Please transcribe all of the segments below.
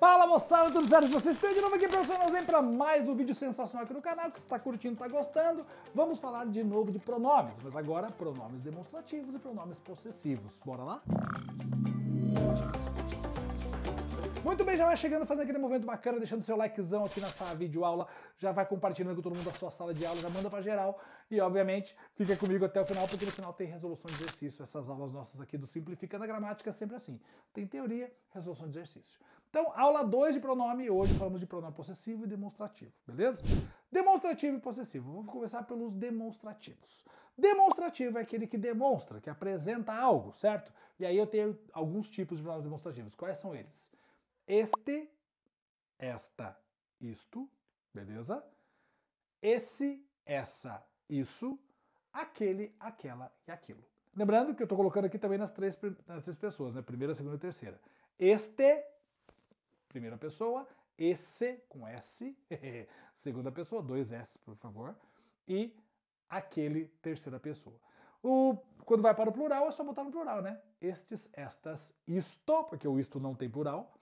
Fala moçada, tudo certo? Vocês estão de novo aqui, professor Nós para mais um vídeo sensacional aqui no canal, que você está curtindo, está gostando. Vamos falar de novo de pronomes, mas agora pronomes demonstrativos e pronomes possessivos. Bora lá? Muito bem, já vai chegando, fazendo aquele movimento bacana, deixando seu likezão aqui nessa videoaula, já vai compartilhando com todo mundo a sua sala de aula, já manda pra geral e, obviamente, fica comigo até o final, porque no final tem resolução de exercício. Essas aulas nossas aqui do Simplificando a Gramática é sempre assim. Tem teoria, resolução de exercício. Então, aula 2 de pronome, hoje falamos de pronome possessivo e demonstrativo, beleza? Demonstrativo e possessivo. Vamos começar pelos demonstrativos. Demonstrativo é aquele que demonstra, que apresenta algo, certo? E aí eu tenho alguns tipos de pronomes demonstrativos. Quais são eles? Este, esta, isto, beleza? Esse, essa, isso, aquele, aquela e aquilo. Lembrando que eu estou colocando aqui também nas três pessoas, né? Primeira, segunda e terceira. Este, primeira pessoa, esse, com S, segunda pessoa, 2 S, por favor, e aquele, terceira pessoa. Quando vai para o plural, é só botar no plural, né? Estes, estas, isto, porque o isto não tem plural.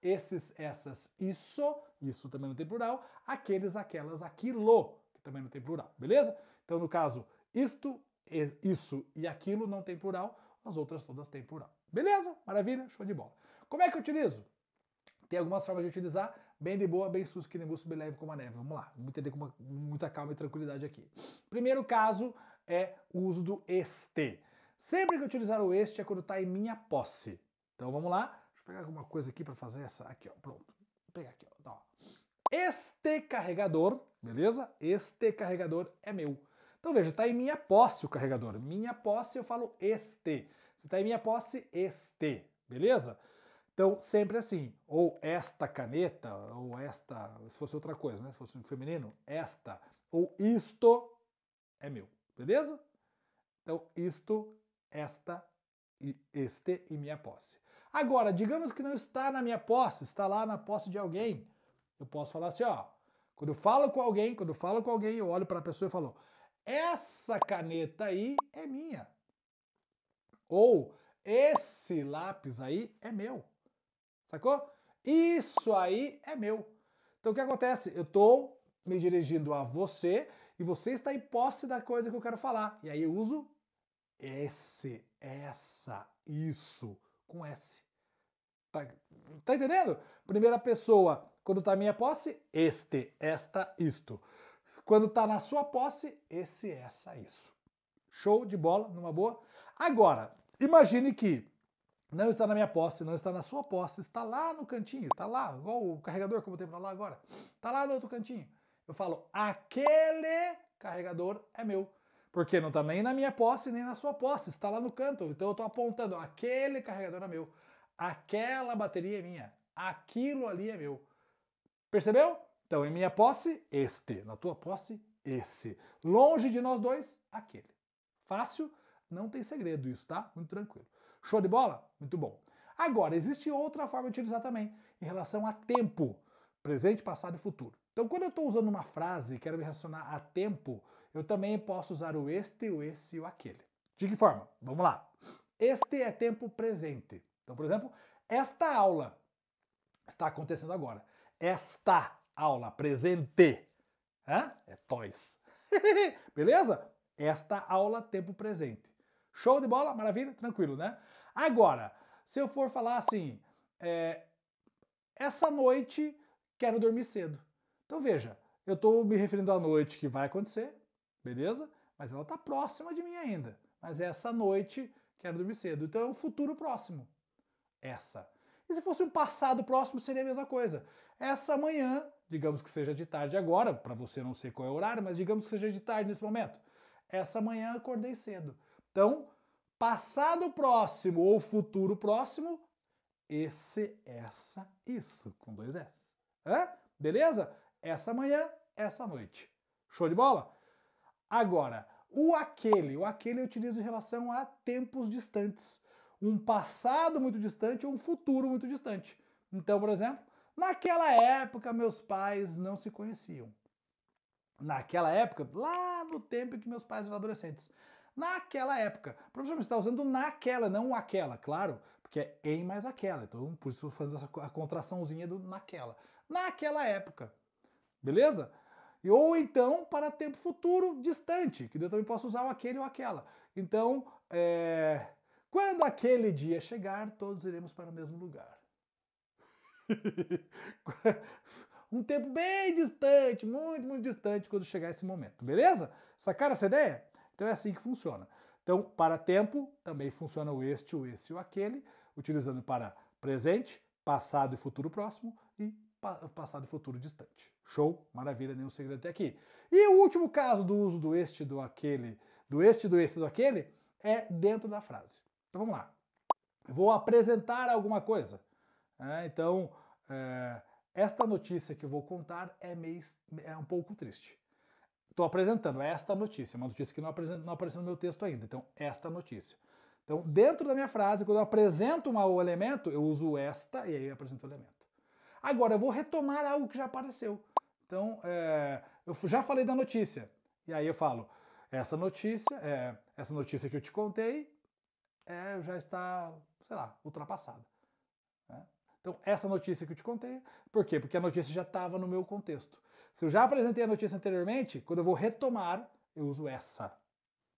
Esses, essas, isso também não tem plural. Aqueles, aquelas, aquilo, que também não tem plural, beleza? Então, no caso, isto, isso e aquilo não tem plural, as outras todas têm plural. Beleza? Maravilha? Show de bola. Como é que eu utilizo? Tem algumas formas de utilizar, bem de boa, bem sus, que nem buço, bem leve como a neve. Vamos lá, vamos entender com muita calma e tranquilidade aqui. Primeiro caso é o uso do este. Sempre que eu utilizar o este é quando está em minha posse. Então vamos lá. Deixa eu pegar alguma coisa aqui para fazer essa. Aqui, ó. Pronto. Vou pegar aqui, ó. Este carregador, beleza? Este carregador é meu. Então veja, está em minha posse o carregador. Minha posse eu falo este. Se está em minha posse, este. Beleza? Então sempre assim. Ou esta caneta, ou esta, se fosse outra coisa, né? Se fosse um feminino, esta. Ou isto é meu. Beleza? Então isto, esta, este e minha posse. Agora, digamos que não está na minha posse, está lá na posse de alguém. Eu posso falar assim, ó, quando eu falo com alguém, eu olho para a pessoa e falo, essa caneta aí é minha. Ou, esse lápis aí é meu. Sacou? Isso aí é meu. Então o que acontece? Eu estou me dirigindo a você e você está em posse da coisa que eu quero falar. E aí eu uso esse, essa, isso, com S. Tá entendendo? Primeira pessoa, quando tá minha posse, este, esta, isto. Quando tá na sua posse, esse, essa, isso. Show de bola, numa boa? Agora, imagine que não está na minha posse, não está na sua posse, está lá no cantinho, está lá, igual o carregador que eu botei pra lá agora. Está lá no outro cantinho. Eu falo, aquele carregador é meu. Porque não está nem na minha posse, nem na sua posse, está lá no canto. Então eu estou apontando, aquele carregador é meu. Aquela bateria é minha. Aquilo ali é meu. Percebeu? Então, em minha posse, este. Na tua posse, esse. Longe de nós dois, aquele. Fácil, não tem segredo isso, tá? Muito tranquilo. Show de bola? Muito bom. Agora, existe outra forma de utilizar também, em relação a tempo. Presente, passado e futuro. Então, quando eu estou usando uma frase e quero me relacionar a tempo, eu também posso usar o este, o esse e o aquele. De que forma? Vamos lá. Este é tempo presente. Então, por exemplo, esta aula está acontecendo agora. Esta aula, presente. Hã? É toys. Beleza? Esta aula, tempo presente. Show de bola? Maravilha? Tranquilo, né? Agora, se eu for falar assim, essa noite quero dormir cedo. Então veja, eu estou me referindo à noite que vai acontecer, beleza? Mas ela está próxima de mim ainda. Mas essa noite quero dormir cedo. Então é um futuro próximo. Essa. E se fosse um passado próximo, seria a mesma coisa. Essa manhã, digamos que seja de tarde agora, para você não sei qual é o horário, mas digamos que seja de tarde nesse momento. Essa manhã acordei cedo. Então, passado próximo ou futuro próximo, esse, essa, isso, com 2 S. Hã? Beleza? Essa manhã, essa noite. Show de bola? Agora, o aquele eu utilizo em relação a tempos distantes. Um passado muito distante ou um futuro muito distante. Então, por exemplo, naquela época meus pais não se conheciam. Naquela época, lá no tempo em que meus pais eram adolescentes. Naquela época. Professor, você está usando naquela, não aquela, claro. Porque é em mais aquela. Então, por isso eu estou fazendo a contraçãozinha do naquela. Naquela época. Beleza? Ou então para tempo futuro distante, que eu também posso usar o aquele ou aquela. Então, quando aquele dia chegar, todos iremos para o mesmo lugar. Um tempo bem distante, muito, muito distante, quando chegar esse momento. Beleza? Sacaram essa ideia? Então é assim que funciona. Então, para tempo, também funciona o este, o esse e o aquele, utilizando para presente, passado e futuro próximo e passado e futuro distante. Show? Maravilha, nenhum segredo até aqui. E o último caso do uso do este, do aquele, do este, do esse e do aquele, é dentro da frase. Então vamos lá. Eu vou apresentar alguma coisa. Esta notícia que eu vou contar é um pouco triste. Estou apresentando esta notícia, uma notícia que não apareceu no meu texto ainda. Então, esta notícia. Então, dentro da minha frase, quando eu apresento um elemento, eu uso esta e aí eu apresento o elemento. Agora, eu vou retomar algo que já apareceu. Então, eu já falei da notícia. E aí eu falo, essa notícia que eu te contei já está, sei lá, ultrapassada. Né? Então, essa notícia que eu te contei, por quê? Porque a notícia já estava no meu contexto. Se eu já apresentei a notícia anteriormente, quando eu vou retomar, eu uso essa.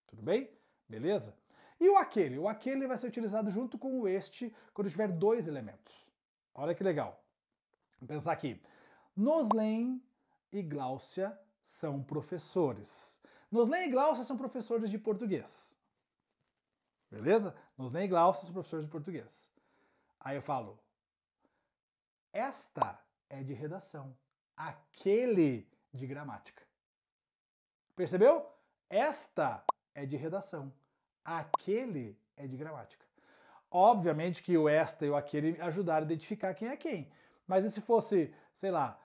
Tudo bem? Beleza? E o aquele? O aquele vai ser utilizado junto com o este quando tiver dois elementos. Olha que legal. Vamos pensar aqui. Noslen e Gláucia são professores. Noslen e Gláucia são professores de português. Beleza? Noslen e Gláucia são professores de português. Aí eu falo, esta é de redação, aquele de gramática. Percebeu? Esta é de redação, aquele é de gramática. Obviamente que o esta e o aquele ajudaram a identificar quem é quem. Mas e se fosse, sei lá,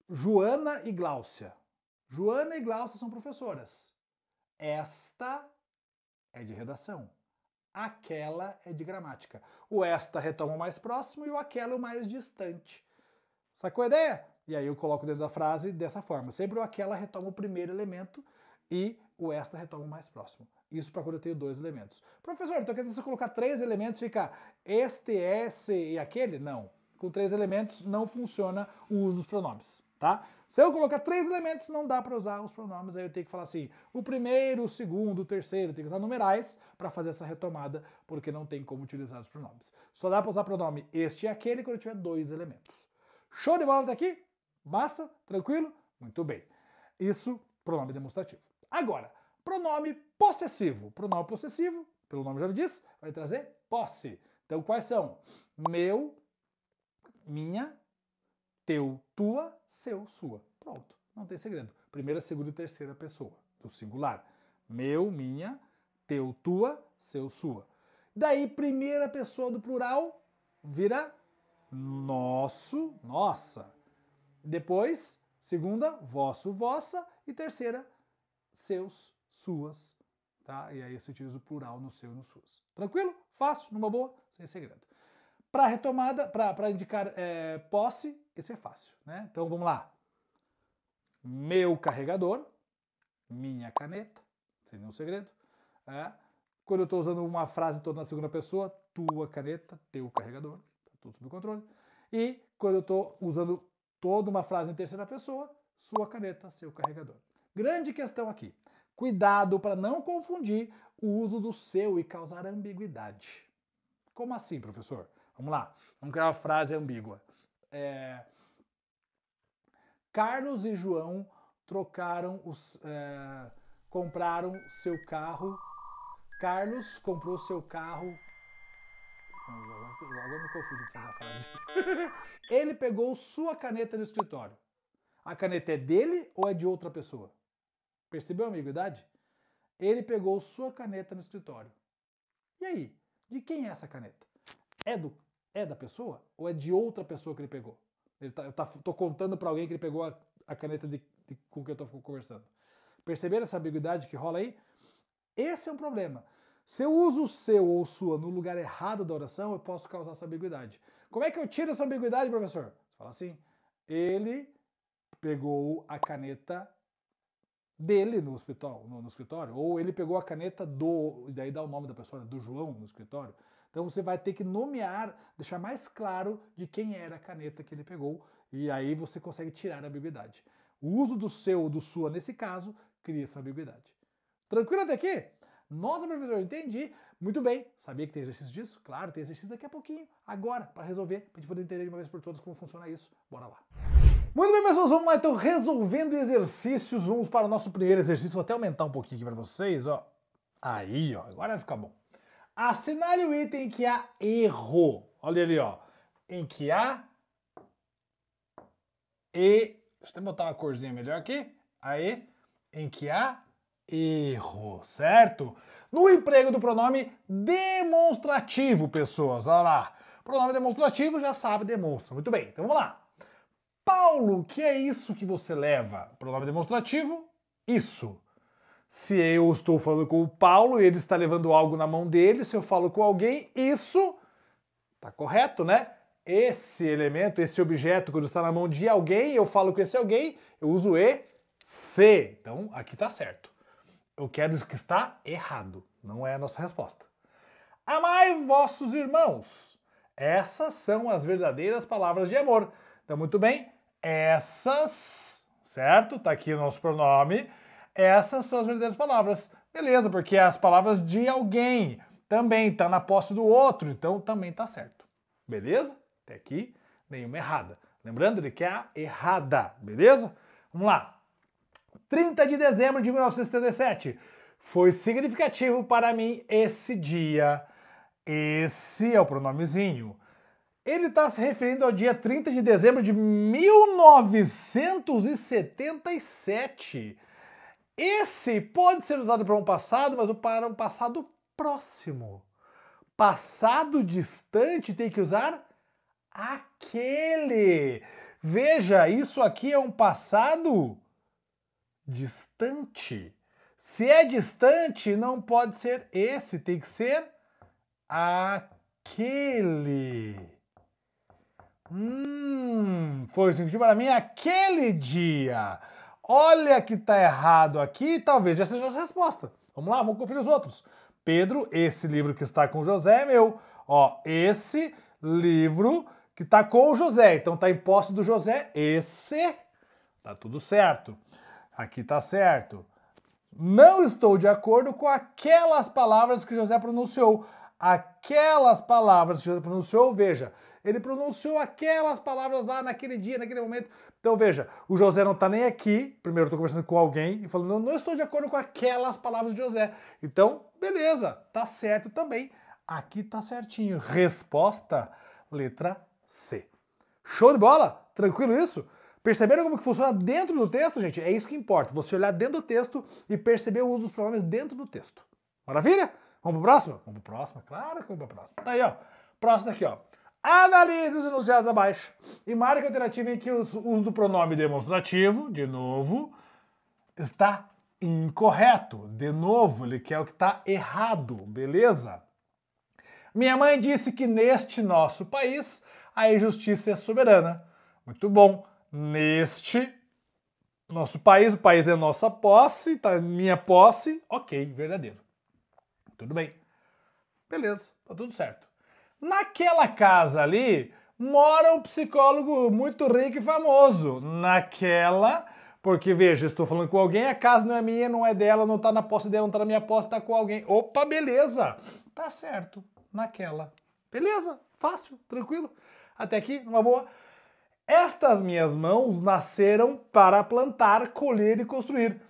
Joana e Gláucia? Joana e Gláucia são professoras. Esta é de redação. Aquela é de gramática. O esta retoma o mais próximo e o aquela o mais distante. Sacou a ideia? E aí eu coloco dentro da frase dessa forma. Sempre o aquela retoma o primeiro elemento e o esta retoma o mais próximo. Isso para quando eu tenho dois elementos. Professor, então quer dizer, se eu colocar três elementos, fica este, esse e aquele? Não. Com três elementos não funciona o uso dos pronomes, tá? Se eu colocar três elementos, não dá para usar os pronomes, aí eu tenho que falar assim, o primeiro, o segundo, o terceiro, tem que usar numerais para fazer essa retomada, porque não tem como utilizar os pronomes. Só dá para usar pronome este e aquele quando eu tiver dois elementos. Show de bola até aqui? Massa? Tranquilo? Muito bem. Isso, pronome demonstrativo. Agora, pronome possessivo. Pronome possessivo, pelo nome já me diz, vai trazer posse. Então, quais são? Meu, minha, teu, tua, seu, sua. Pronto, não tem segredo. Primeira, segunda e terceira pessoa do singular. Meu, minha, teu, tua, seu, sua. Daí, primeira pessoa do plural vira nosso, nossa. Depois, segunda, vosso, vossa. E terceira, seus, suas. Tá? E aí você utiliza o plural no seu e no suas. Tranquilo? Fácil, numa boa, sem segredo. Para retomada, para indicar posse, esse é fácil, né? Então vamos lá. Meu carregador, minha caneta, sem nenhum segredo. Quando eu estou usando uma frase toda na segunda pessoa, tua caneta, teu carregador, tá tudo sob controle. E quando eu estou usando toda uma frase em terceira pessoa, sua caneta, seu carregador. Grande questão aqui. Cuidado para não confundir o uso do seu e causar ambiguidade. Como assim, professor? Vamos lá, vamos criar uma frase ambígua. Carlos e João compraram seu carro. Carlos comprou seu carro. Agora me confundi para fazer a frase. Ele pegou sua caneta no escritório. A caneta é dele ou é de outra pessoa? Percebeu a ambiguidade? Ele pegou sua caneta no escritório. E aí? De quem é essa caneta? É da pessoa ou é de outra pessoa que ele pegou? Eu tô contando para alguém que ele pegou a caneta com quem eu tô conversando. Perceberam essa ambiguidade que rola aí? Esse é um problema. Se eu uso o seu ou sua no lugar errado da oração, eu posso causar essa ambiguidade. Como é que eu tiro essa ambiguidade, professor? Você fala assim, ele pegou a caneta dele no escritório, ou ele pegou a caneta e daí dá o nome da pessoa, do João no escritório. Então você vai ter que nomear, deixar mais claro de quem era a caneta que ele pegou, e aí você consegue tirar a ambiguidade. O uso do seu ou do sua, nesse caso, cria essa ambiguidade. Tranquilo até aqui? Nossa, professor, entendi. Muito bem. Sabia que tem exercício disso? Claro, tem exercício daqui a pouquinho, agora, para resolver, para a gente poder entender de uma vez por todas como funciona isso. Bora lá. Muito bem, pessoas, vamos lá então, resolvendo exercícios. Vamos para o nosso primeiro exercício. Vou até aumentar um pouquinho aqui para vocês, ó. Aí, ó, agora vai ficar bom. Assinale o item em que há erro. Olha ali, ó. Em que há Deixa eu até botar uma corzinha melhor aqui. Aí, em que há erro, certo? No emprego do pronome demonstrativo, pessoas, olha lá. Pronome demonstrativo, já sabe, demonstra. Muito bem, então vamos lá. Paulo, que é isso que você leva? Pronome demonstrativo, isso. Se eu estou falando com o Paulo e ele está levando algo na mão dele, se eu falo com alguém, isso tá correto, né? Esse elemento, esse objeto, quando está na mão de alguém, eu falo com esse alguém, eu uso se. Então, aqui tá certo. Eu quero que está errado. Não é a nossa resposta. Amai vossos irmãos. Essas são as verdadeiras palavras de amor. Então, muito bem. Essas, certo? Tá aqui o nosso pronome. Essas são as verdadeiras palavras. Beleza, porque as palavras de alguém também tá na posse do outro, então também tá certo. Beleza? Até aqui, nenhuma errada. Lembrando, ele quer a errada, beleza? Vamos lá. 30 de dezembro de 1977. Foi significativo para mim esse dia. Esse é o pronomezinho. Ele está se referindo ao dia 30 de dezembro de 1977. Esse pode ser usado para um passado, mas para um passado próximo. Passado distante tem que usar aquele. Veja, isso aqui é um passado distante. Se é distante, não pode ser esse, tem que ser aquele. Foi significativo para mim aquele dia. Olha que tá errado aqui, talvez já seja a nossa resposta. Vamos lá, vamos conferir os outros. Pedro, esse livro que está com José é meu. Ó, esse livro que está com o José. Então tá em posse do José. Esse, tá tudo certo. Aqui tá certo. Não estou de acordo com aquelas palavras que José pronunciou. Aquelas palavras que José pronunciou, veja, ele pronunciou aquelas palavras lá naquele dia, naquele momento. Então veja, o José não está nem aqui, primeiro eu estou conversando com alguém e falando, não estou de acordo com aquelas palavras de José. Então, beleza, tá certo também. Aqui tá certinho. Resposta, letra C. Show de bola? Tranquilo isso? Perceberam como que funciona dentro do texto, gente? É isso que importa, você olhar dentro do texto e perceber o uso dos pronomes dentro do texto. Maravilha? Vamos pro próximo? Vamos pro próximo? Claro que vamos pro próximo. Tá aí, ó. Próximo aqui, ó. Analise os enunciados abaixo e marque a alternativa em que o uso do pronome demonstrativo, de novo, está incorreto. De novo, ele quer o que está errado, beleza? Minha mãe disse que neste nosso país a injustiça é soberana. Muito bom. Neste nosso país, o país é nossa posse, tá minha posse, ok, verdadeiro. Tudo bem. Beleza, tá tudo certo. Naquela casa ali, mora um psicólogo muito rico e famoso. Naquela, porque veja, estou falando com alguém, a casa não é minha, não é dela, não tá na posse dela, não tá na minha posse, tá com alguém. Opa, beleza. Tá certo, naquela. Beleza, fácil, tranquilo. Até aqui, uma boa. Estas minhas mãos nasceram para plantar, colher e construir.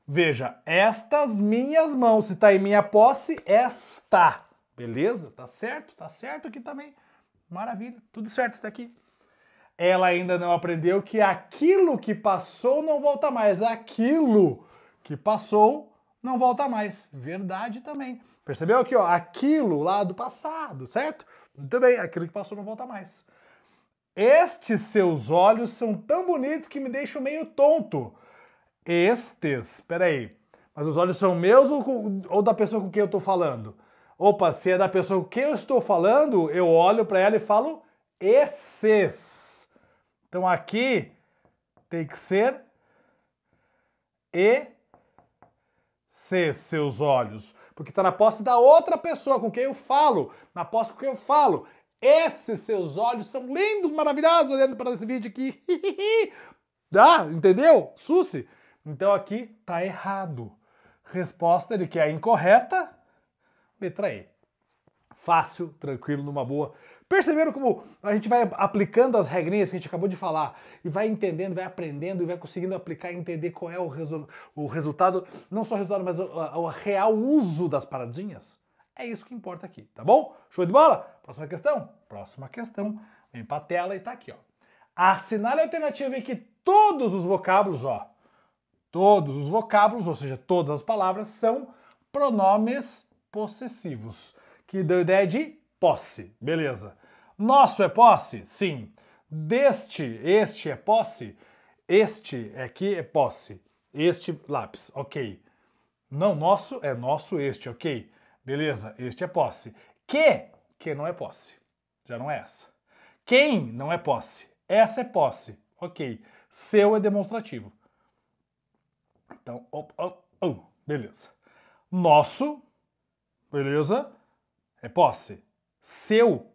Veja, estas minhas mãos, se está em minha posse, esta. Beleza? Tá certo aqui também. Maravilha, tudo certo até aqui. Ela ainda não aprendeu que aquilo que passou não volta mais. Aquilo que passou não volta mais. Verdade também. Percebeu aqui, ó? Aquilo lá do passado, certo? Muito bem, aquilo que passou não volta mais. Estes seus olhos são tão bonitos que me deixam meio tonto. Estes, peraí, mas os olhos são meus ou da pessoa com quem eu estou falando? Opa, se é da pessoa com quem eu estou falando, eu olho para ela e falo esses. Então aqui tem que ser Se seus olhos. Porque tá na posse da outra pessoa com quem eu falo. Na posse com quem eu falo. Esses seus olhos são lindos, maravilhosos, olhando para esse vídeo aqui. Dá? Entendeu? Susi. Então aqui tá errado. Resposta de que é incorreta. Letra E. Fácil, tranquilo, numa boa. Perceberam como a gente vai aplicando as regrinhas que a gente acabou de falar e vai entendendo, vai aprendendo e vai conseguindo aplicar e entender qual é o resultado, não só o resultado, mas o real uso das paradinhas? É isso que importa aqui, tá bom? Show de bola? Próxima questão? Próxima questão. Vem pra tela e tá aqui, ó. Assinale a alternativa em que todos os vocábulos, ou seja, todas as palavras, são pronomes possessivos, que dão ideia de posse, beleza. Nosso é posse? Sim. Este é posse? Este aqui é posse. Este lápis, ok. Não, nosso é nosso, este, ok. Beleza, este é posse. Que não é posse. Já não é essa. Quem não é posse. Essa é posse, ok. Seu é demonstrativo. Então, beleza. Nosso, beleza, é posse. Seu.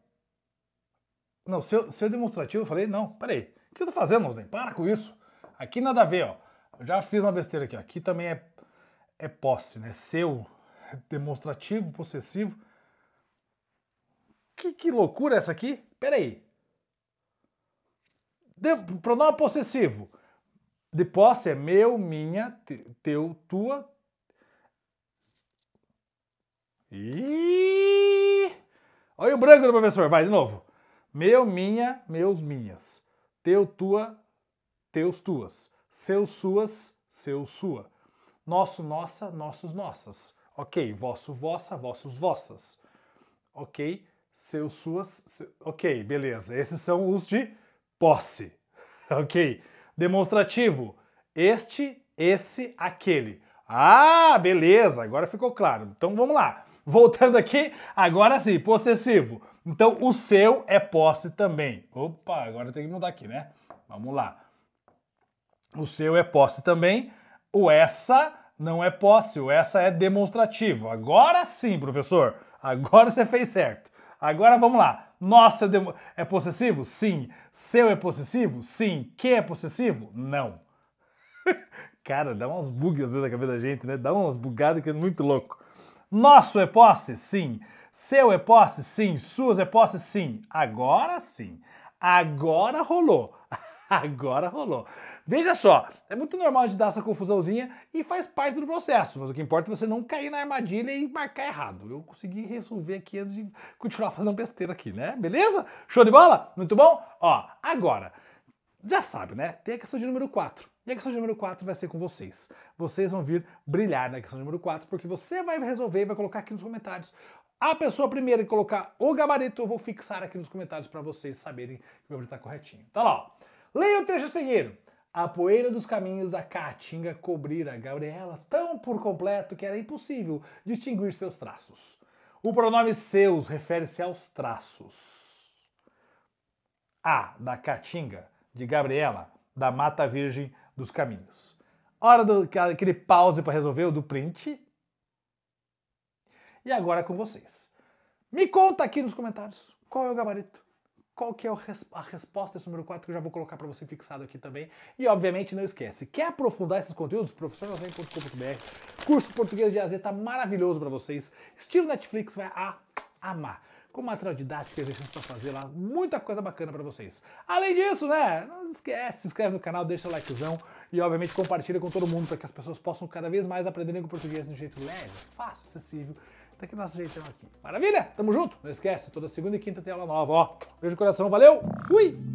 Não, seu demonstrativo, eu falei, não, peraí. O que eu tô fazendo, Osden? Para com isso. Aqui nada a ver, ó. Eu já fiz uma besteira aqui, ó. Aqui também é posse, né? Seu, demonstrativo, possessivo. Que loucura essa aqui? Peraí. Pronome possessivo. De posse é meu, minha, teu, tua. Olha o branco do professor, vai de novo. Meu, minha, meus, minhas. Teu, tua, teus, tuas. Seus, suas, seu, sua. Nosso, nossa, nossos, nossas. Ok, vosso, vossa, vossos, vossas. Ok, seus, suas, ok, beleza. Esses são os de posse. Ok. Demonstrativo. Este, esse, aquele. Ah, beleza, agora ficou claro. Então vamos lá. Voltando aqui, agora sim, possessivo. Então o seu é posse também. Opa, agora tem que mudar aqui, né? Vamos lá. O seu é posse também. O essa não é posse, o essa é demonstrativo. Agora sim, professor. Agora você fez certo. Agora vamos lá. Nossa é possessivo? Sim. Seu é possessivo? Sim. Que é possessivo? Não. Cara, dá uns bugs às vezes na cabeça da gente, né? Dá umas bugadas que é muito louco. Nosso é posse? Sim. Seu é posse? Sim. Suas é posse? Sim. Agora sim. Agora rolou. Agora rolou. Veja só, é muito normal de dar essa confusãozinha e faz parte do processo, mas o que importa é você não cair na armadilha e marcar errado. Eu consegui resolver aqui antes de continuar fazendo besteira aqui, né? Beleza? Show de bola? Muito bom? Ó, agora, já sabe, né? Tem a questão de número 4. E a questão de número 4 vai ser com vocês. Vocês vão vir brilhar na questão de número 4, porque você vai resolver e vai colocar aqui nos comentários. A pessoa primeira que colocar o gabarito, eu vou fixar aqui nos comentários para vocês saberem que o gabarito tá corretinho. Tá lá, ó. Leia o trecho a seguir. A poeira dos caminhos da Caatinga cobrira Gabriela tão por completo que era impossível distinguir seus traços. O pronome seus refere-se aos traços. A, da Caatinga, de Gabriela, da Mata Virgem dos Caminhos. Hora daquele pause para resolver o do print. E agora com vocês. Me conta aqui nos comentários qual é o gabarito. Qual que é a resposta desse número 4 que eu já vou colocar para você fixado aqui também. E obviamente não esquece, quer aprofundar esses conteúdos? professornosem.com.br. Curso Português de A a Z tá maravilhoso para vocês. Estilo Netflix, vai amar. Com material didático, exercício para fazer lá, muita coisa bacana para vocês. Além disso, né, não esquece, se inscreve no canal, deixa o likezão e obviamente compartilha com todo mundo para que as pessoas possam cada vez mais aprender língua portuguesa de um jeito leve, fácil, acessível. Daqui nosso jeitão aqui. Maravilha? Tamo junto? Não esquece, toda segunda e quinta tem aula nova, ó. Beijo no coração, valeu, fui!